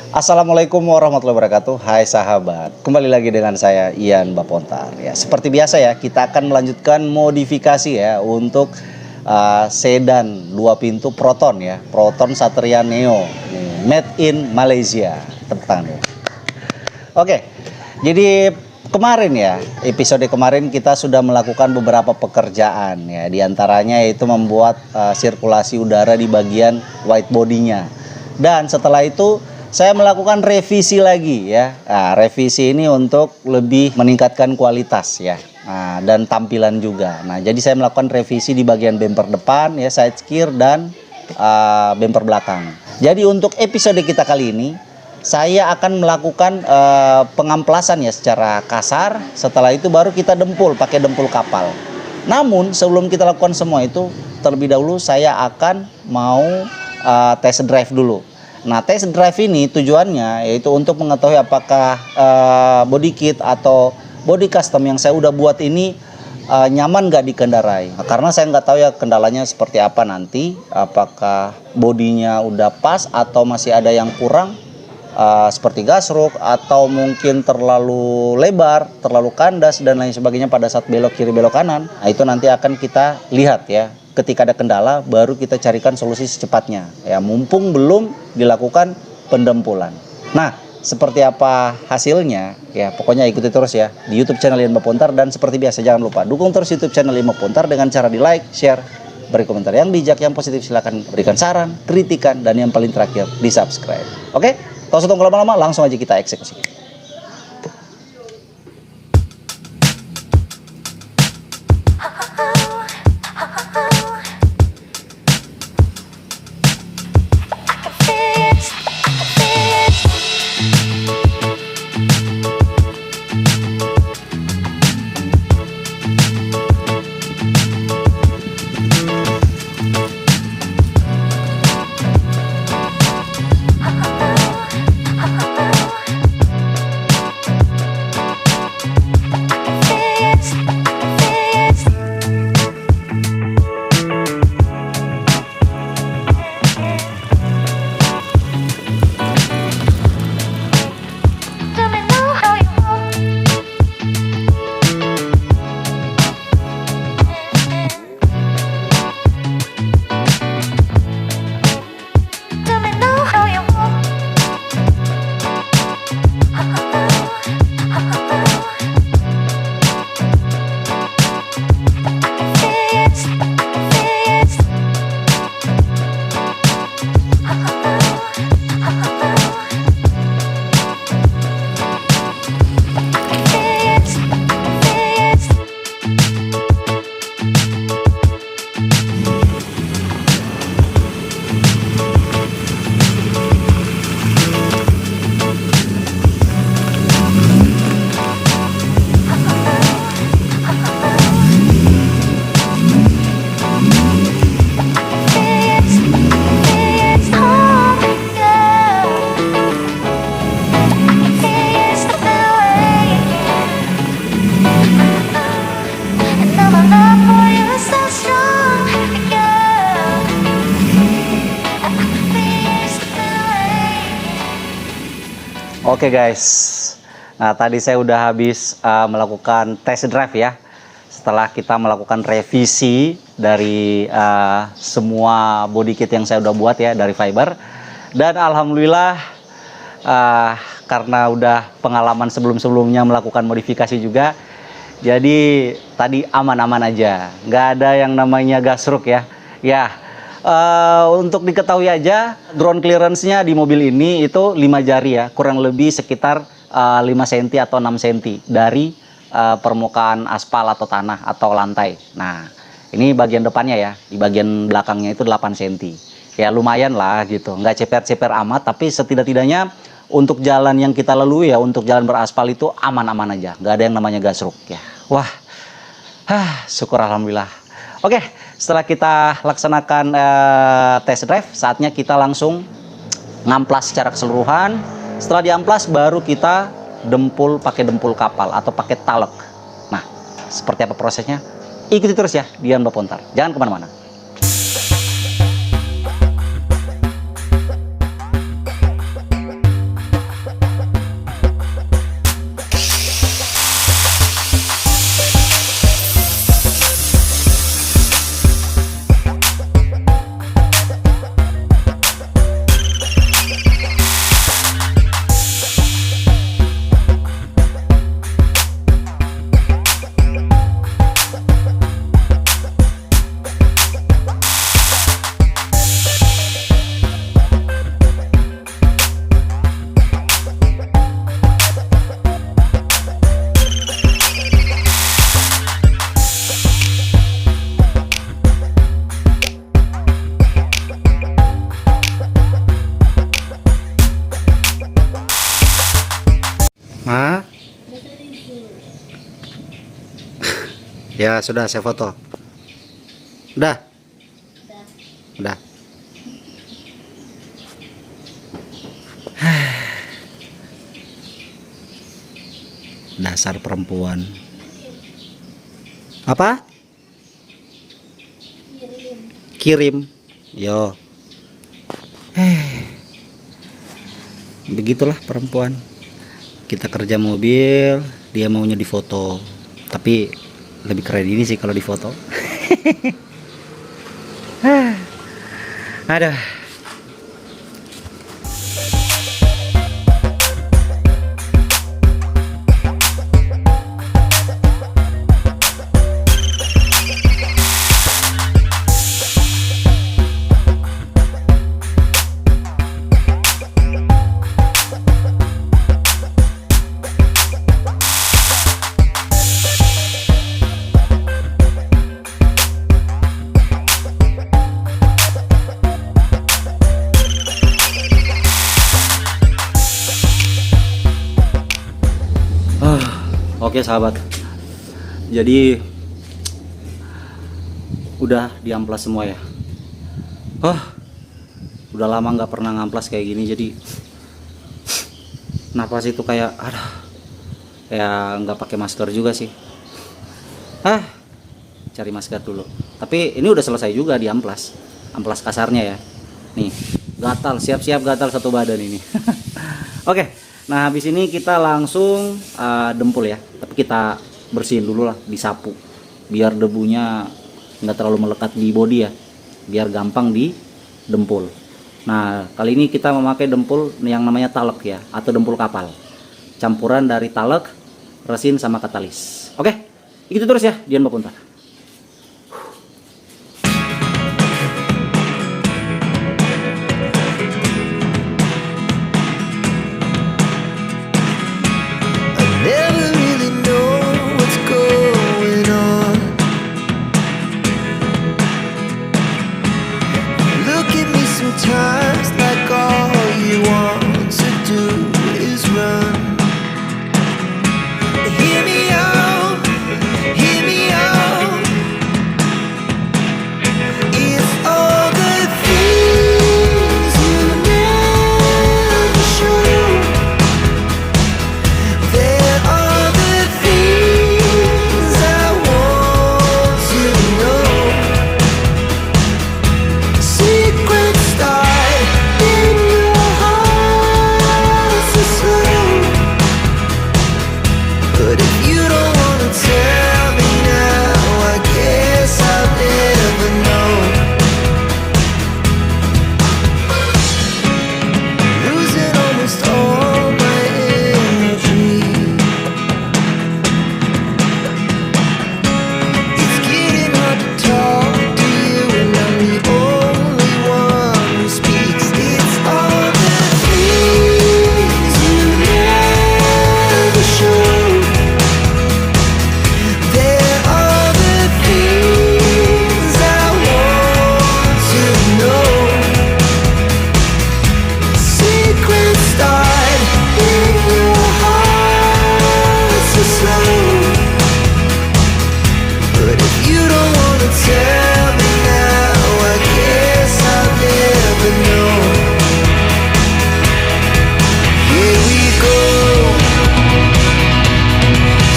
Assalamualaikum warahmatullahi wabarakatuh. Hai sahabat, kembali lagi dengan saya Ian Bapontar. Ya, seperti biasa ya, kita akan melanjutkan modifikasi ya untuk sedan 2 pintu Proton ya, Proton Satria Neo, made in Malaysia. Tepuk tangan ya. Oke, jadi kemarin ya, episode kemarin kita sudah melakukan beberapa pekerjaan ya, diantaranya yaitu membuat sirkulasi udara di bagian white body-nya. Dan setelah itu saya melakukan revisi lagi ya. Nah, revisi ini untuk lebih meningkatkan kualitas ya. Nah, dan tampilan juga. Nah, jadi saya melakukan revisi di bagian bumper depan ya, side skir dan bumper belakang. Jadi untuk episode kita kali ini saya akan melakukan pengamplasan ya secara kasar. Setelah itu baru kita dempul pakai dempul kapal. Namun sebelum kita lakukan semua itu, terlebih dahulu saya akan mau test drive dulu. Nah, test drive ini tujuannya yaitu untuk mengetahui apakah body kit atau body custom yang saya udah buat ini nyaman nggak dikendarai. Nah, karena saya nggak tahu ya kendalanya seperti apa nanti, apakah bodinya udah pas atau masih ada yang kurang, seperti gasruk atau mungkin terlalu lebar, terlalu kandas dan lain sebagainya pada saat belok kiri belok kanan. Nah, itu nanti akan kita lihat ya. Ketika ada kendala baru kita carikan solusi secepatnya ya, mumpung belum dilakukan pendempulan. Nah, seperti apa hasilnya ya, pokoknya ikuti terus ya di YouTube channel Ian Bapontar. Dan seperti biasa jangan lupa dukung terus YouTube channel Ian Bapontar dengan cara di like, share, beri komentar yang bijak, yang positif silahkan berikan saran, kritikan, dan yang paling terakhir di subscribe. Oke, tak usah tunggu lama-lama, langsung aja kita eksekusi. Oke guys, nah tadi saya udah habis melakukan test drive ya. Setelah kita melakukan revisi dari semua body kit yang saya udah buat ya dari fiber. Dan alhamdulillah karena udah pengalaman sebelum-sebelumnya melakukan modifikasi juga, jadi tadi aman-aman aja, nggak ada yang namanya gasruk ya. Untuk diketahui aja, ground clearance-nya di mobil ini itu 5 jari ya, kurang lebih sekitar 5 cm atau 6 cm dari permukaan aspal atau tanah atau lantai. Nah, ini bagian depannya ya, di bagian belakangnya itu 8 cm. Ya lumayan lah gitu, nggak ceper-ceper amat, tapi setidak-tidaknya untuk jalan yang kita lalui ya, untuk jalan beraspal itu aman-aman aja, nggak ada yang namanya gasruk ya. Wah, syukur alhamdulillah. Oke, setelah kita laksanakan test drive, saatnya kita langsung ngamplas secara keseluruhan. Setelah diamplas baru kita dempul pakai dempul kapal atau pakai talek. Nah, seperti apa prosesnya? Ikuti terus ya di Ian Bapontar. Jangan kemana-mana. Hah? Ya sudah, saya foto. Udah. Udah. Dasar perempuan. Apa? Kirim. Yo. Begitulah perempuan. Kita kerja mobil, dia maunya difoto. Tapi lebih keren ini sih kalau difoto. Aduh. Oke sahabat, jadi udah diamplas semua ya. Udah lama nggak pernah ngamplas kayak gini, jadi napas itu kayak nggak pakai masker juga sih. Cari masker dulu. Tapi ini udah selesai juga diamplas, amplas kasarnya ya. Nih gatal, siap-siap gatal satu badan ini. Oke. Nah habis ini kita langsung dempul ya, tapi kita bersihin dulu lah, disapu biar debunya nggak terlalu melekat di body ya, biar gampang di dempul. Nah kali ini kita memakai dempul yang namanya talek ya, atau dempul kapal, campuran dari talek, resin sama katalis. Oke, itu terus ya, Dian Bapontar. Sometimes like all you want to do is run. Hear me out, hear me out. It's all the things you never show. There are the things I want to know. Secrets start in your heart so slow. But if you don't wanna tell me now, I guess I'll never know. Losing almost all my energy. It's getting hard to talk to you, and I'm the only one who speaks. It's all the things you never show. There are the things I want to know. Secrets start in your heart so slow. But if you don't wanna tell me now, I guess I'll never know. Here we go,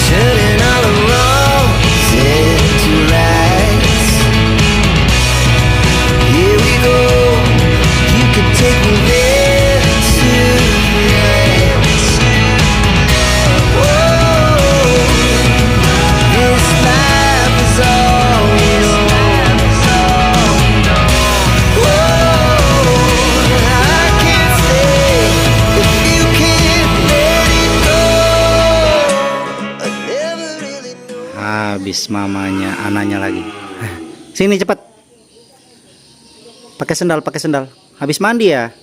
turning all the wrongs into rights. Here we go, you could take me there tonight. Whoa, this life is all we know. Whoa, I can't stay if you can't let it go. I never really know. Habis mamanya, anaknya lagi. Sini cepat. Pakai sendal. Habis mandi ya?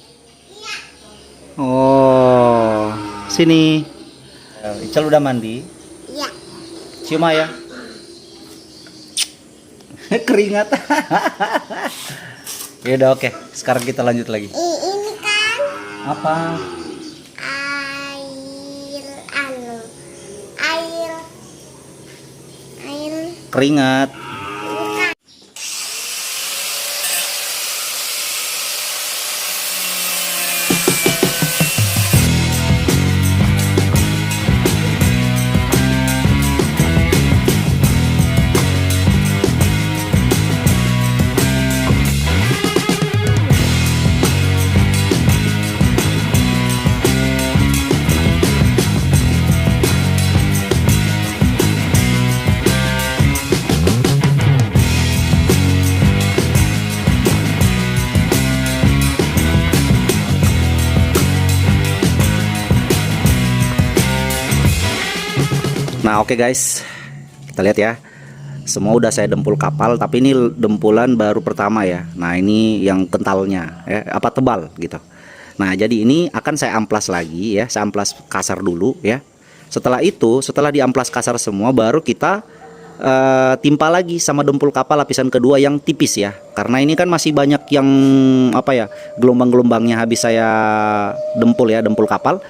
Oh, sini. Ical udah mandi? Iya. Cium ya. Keringat. Ya udah oke. Sekarang kita lanjut lagi. Ini kan Apa? air keringat. Nah, oke guys, kita lihat ya. Semua udah saya dempul kapal, tapi ini dempulan baru pertama ya. Nah, ini yang kentalnya, ya, apa tebal gitu. Nah, jadi ini akan saya amplas lagi ya. Saya amplas kasar dulu ya. Setelah itu, setelah diamplas kasar semua, baru kita timpa lagi sama dempul kapal lapisan kedua yang tipis ya. Karena ini kan masih banyak yang apa ya, gelombang-gelombangnya habis saya dempul ya, dempul kapal.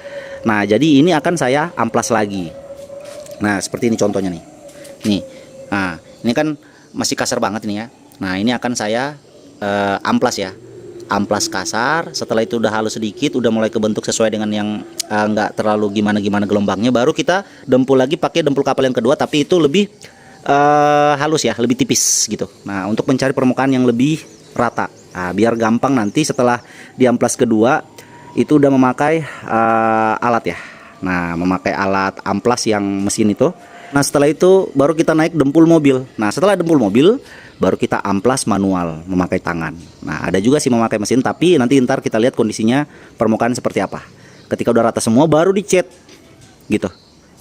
Nah, jadi ini akan saya amplas lagi. Nah, seperti ini contohnya nih. Nih. Nah, ini kan masih kasar banget ini ya. Nah, ini akan saya amplas ya. Amplas kasar, setelah itu udah halus sedikit, udah mulai kebentuk sesuai dengan yang nggak terlalu gimana-gimana gelombangnya, baru kita dempul lagi pakai dempul kapal yang kedua, tapi itu lebih halus ya, lebih tipis gitu. Nah, untuk mencari permukaan yang lebih rata. Nah, biar gampang nanti setelah diamplas kedua itu udah memakai alat ya. Nah, memakai alat amplas yang mesin itu. Nah, setelah itu baru kita naik dempul mobil. Nah, setelah dempul mobil baru kita amplas manual memakai tangan. Nah, ada juga sih memakai mesin, tapi nanti ntar kita lihat kondisinya permukaan seperti apa. Ketika udah rata semua baru dicat gitu.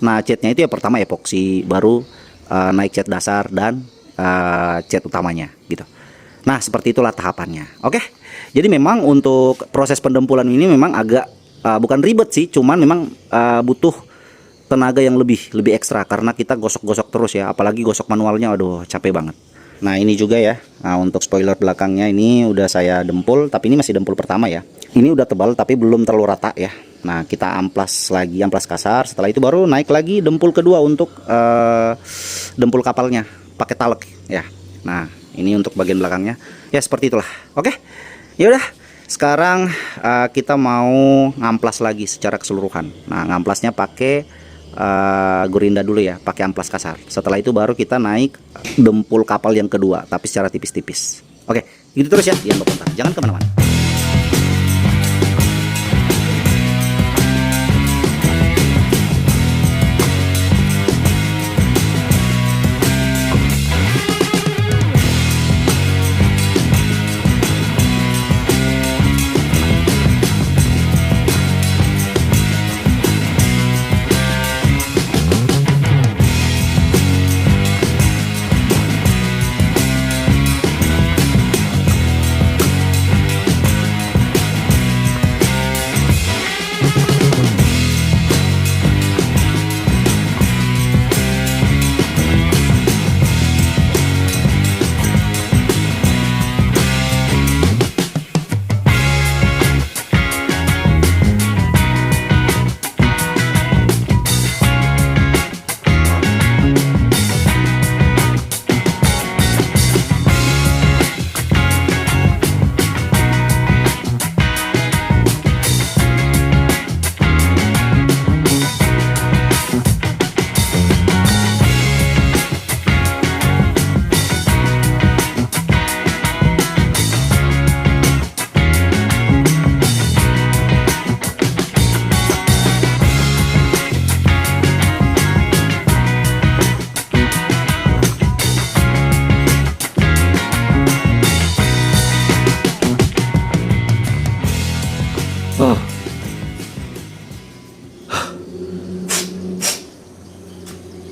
Nah, catnya itu ya pertama epoksi, baru naik cat dasar dan cat utamanya gitu. Nah, seperti itulah tahapannya. Oke. Jadi memang untuk proses pendempulan ini memang agak bukan ribet sih, cuman memang butuh tenaga yang lebih ekstra karena kita gosok-gosok terus ya, apalagi gosok manualnya, aduh capek banget. Nah, ini juga ya. Nah, untuk spoiler belakangnya ini udah saya dempul, tapi ini masih dempul pertama ya. Ini udah tebal tapi belum terlalu rata ya. Nah, kita amplas lagi, amplas kasar. Setelah itu baru naik lagi dempul kedua untuk dempul kapalnya pakai talek ya. Nah, ini untuk bagian belakangnya ya, seperti itulah. Oke, ya udah. Sekarang kita mau ngamplas lagi secara keseluruhan. Nah, ngamplasnya pakai gurinda dulu ya, pakai amplas kasar. Setelah itu baru kita naik dempul kapal yang kedua, tapi secara tipis-tipis. Oke, gitu terus ya, Ian Bapontar. Jangan kemana-mana.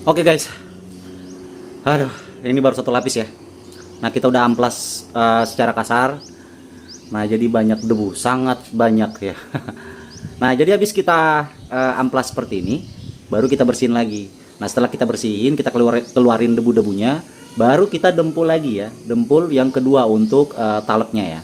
Oke guys, aduh, ini baru satu lapis ya. Nah, kita udah amplas secara kasar. Nah, jadi banyak debu, sangat banyak ya. Nah, jadi habis kita amplas seperti ini, baru kita bersihin lagi. Nah, setelah kita bersihin, kita keluarin debu-debunya, baru kita dempul lagi ya, dempul yang kedua untuk taleknya ya,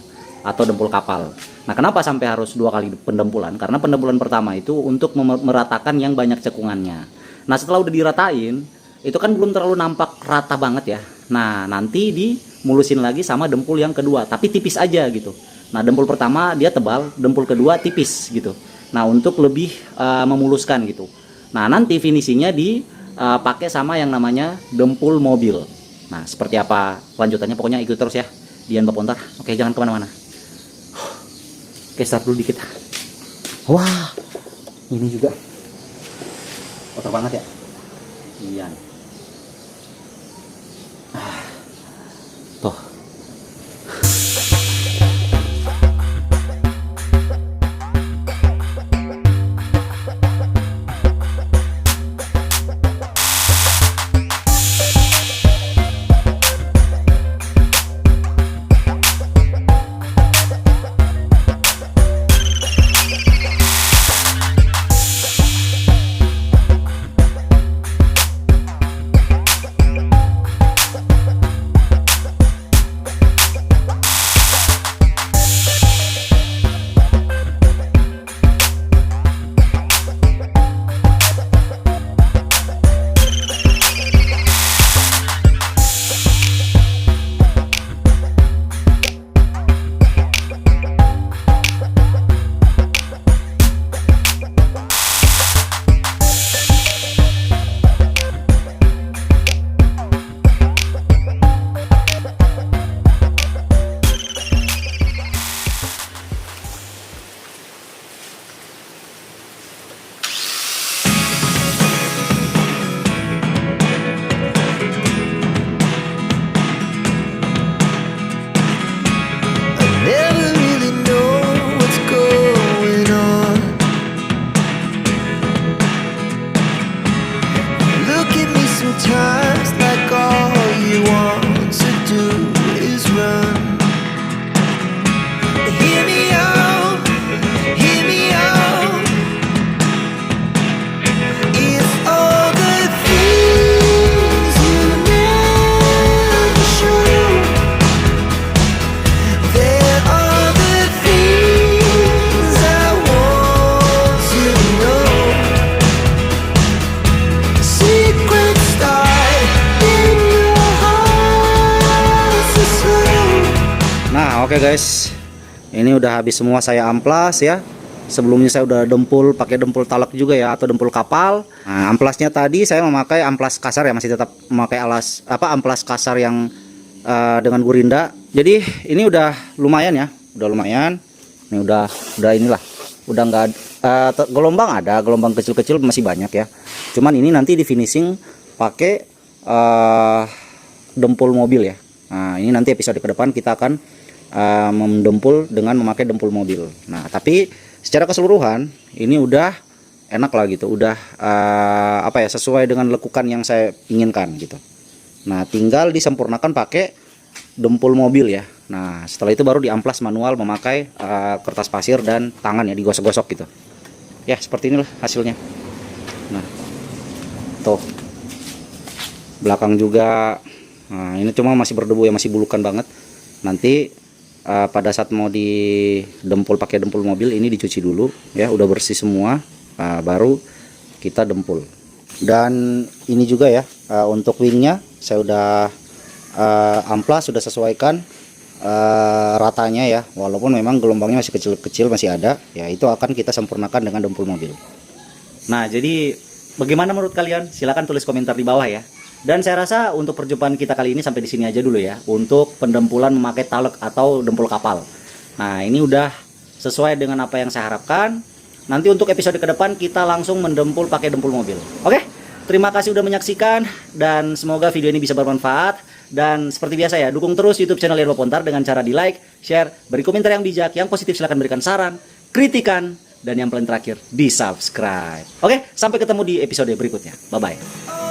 atau dempul kapal. Nah, kenapa sampai harus 2 kali pendempulan? Karena pendempulan pertama itu untuk meratakan yang banyak cekungannya. Nah, setelah udah diratain, itu kan belum terlalu nampak rata banget ya. Nah, nanti dimulusin lagi sama dempul yang kedua, tapi tipis aja gitu. Nah, dempul pertama dia tebal, dempul kedua tipis gitu. Nah, untuk lebih memuluskan gitu. Nah, nanti finishingnya dipakai sama yang namanya dempul mobil. Nah, seperti apa lanjutannya pokoknya ikut terus ya di Ian Bapontar. Oke, jangan kemana-mana. Oke, start dulu dikit. Wah, ini juga kotor banget ya. Iya. Tuh. Never really know what's going on. Look at me sometimes like all you want to do is run. Hear me out, hear me out. It's all the things you never show. There are the things I want to know. Secrets start in your heart so slow. Nah, oke guys. Ini udah habis semua saya amplas ya. Sebelumnya saya udah dempul pakai dempul talak juga ya atau dempul kapal. Nah, amplasnya tadi saya memakai amplas kasar ya, masih tetap memakai amplas kasar yang dengan gurinda. Jadi ini udah lumayan ya, udah lumayan. Ini udah inilah, udah nggak gelombang, ada gelombang kecil-kecil masih banyak ya. Cuman ini nanti di finishing pakai dempul mobil ya. Nah, ini nanti episode ke depan kita akan mendempul dengan memakai dempul mobil. Nah, tapi secara keseluruhan ini udah enak lah gitu, udah sesuai dengan lekukan yang saya inginkan gitu. Nah, tinggal disempurnakan pakai dempul mobil ya. Nah, setelah itu baru diamplas manual memakai kertas pasir dan tangan ya, digosok-gosok gitu. Ya, seperti inilah hasilnya. Nah, tuh belakang juga. Nah, ini cuma masih berdebu ya, masih bulukan banget. Nanti pada saat mau didempul pakai dempul mobil ini dicuci dulu ya, udah bersih semua, baru kita dempul. Dan ini juga ya, untuk wingnya saya udah amplas, sudah sesuaikan ratanya ya, walaupun memang gelombangnya masih kecil-kecil, masih ada ya, itu akan kita sempurnakan dengan dempul mobil. Nah, jadi bagaimana menurut kalian? Silahkan tulis komentar di bawah ya. Dan saya rasa untuk perjumpaan kita kali ini sampai di sini aja dulu ya, untuk pendempulan memakai talek atau dempul kapal. Nah, ini udah sesuai dengan apa yang saya harapkan. Nanti untuk episode ke depan kita langsung mendempul pakai dempul mobil. Oke? Terima kasih udah menyaksikan dan semoga video ini bisa bermanfaat. Dan seperti biasa ya, dukung terus YouTube channel Ian Bapontar dengan cara di like, share, beri komentar yang bijak, yang positif silahkan berikan saran, kritikan, dan yang paling terakhir di subscribe. Oke, sampai ketemu di episode berikutnya. Bye bye.